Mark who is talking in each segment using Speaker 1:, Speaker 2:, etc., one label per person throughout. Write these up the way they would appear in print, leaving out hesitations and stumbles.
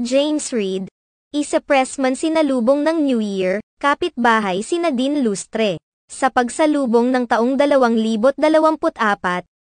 Speaker 1: James Reid, Isa Pressman sinalubong ng New Year, kapitbahay si Nadine Lustre. Sa pagsalubong ng taong 2024,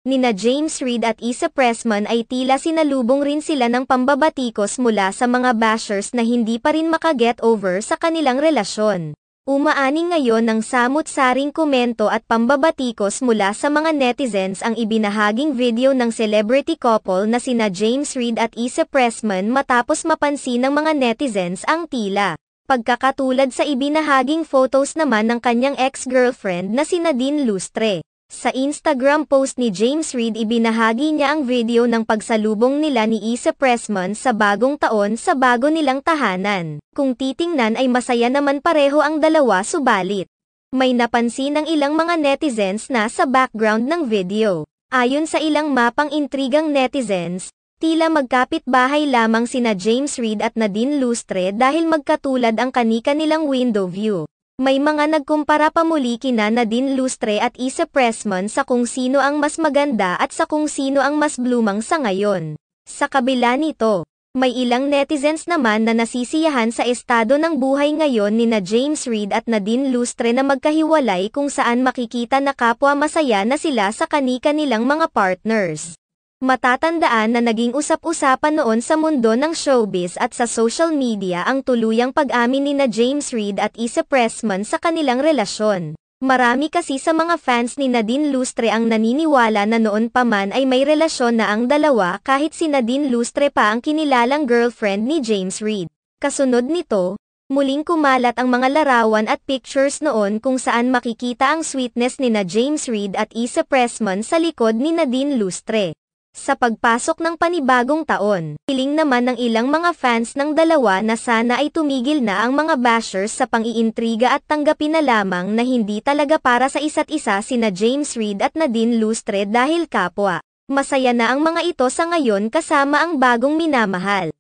Speaker 1: nina James Reid at Isa Pressman ay tila sinalubong rin sila ng pambabatikos mula sa mga bashers na hindi pa rin makaget over sa kanilang relasyon. Umaani ngayon ng samut-saring komento at pambabatikos mula sa mga netizens ang ibinahaging video ng celebrity couple na sina James Reid at Isa Pressman matapos mapansin ng mga netizens ang tila pagkakatulad sa ibinahaging photos naman ng kanyang ex-girlfriend na si Nadine Lustre. Sa Instagram post ni James Reid ibinahagi niya ang video ng pagsalubong nila ni Isa Pressman sa bagong taon sa bago nilang tahanan. Kung titingnan ay masaya naman pareho ang dalawa subalit may napansin ng ilang mga netizens na sa background ng video. Ayon sa ilang mapang intrigang netizens, tila magkapit-bahay lamang sina James Reid at Nadine Lustre dahil magkatulad ang kani-kanilang window view. May mga nagkumpara pa muli kina Nadine Lustre at Isa Pressman sa kung sino ang mas maganda at sa kung sino ang mas blooming sa ngayon. Sa kabila nito, may ilang netizens naman na nasisiyahan sa estado ng buhay ngayon nina James Reid at Nadine Lustre na magkahiwalay kung saan makikita na kapwa masaya na sila sa kani-kanilang mga partners. Matatandaan na naging usap-usapan noon sa mundo ng showbiz at sa social media ang tuluyang pag-amin nina James Reid at Isa Pressman sa kanilang relasyon. Marami kasi sa mga fans ni Nadine Lustre ang naniniwala na noon pa man ay may relasyon na ang dalawa kahit si Nadine Lustre pa ang kinilalang girlfriend ni James Reid. Kasunod nito, muling kumalat ang mga larawan at pictures noon kung saan makikita ang sweetness nina James Reid at Isa Pressman sa likod ni Nadine Lustre. Sa pagpasok ng panibagong taon, hiling naman ng ilang mga fans ng dalawa na sana ay tumigil na ang mga bashers sa pang-iintriga at tanggapin na lamang na hindi talaga para sa isa't isa sina James Reid at Nadine Lustre dahil kapwa. Masaya na ang mga ito sa ngayon kasama ang bagong minamahal.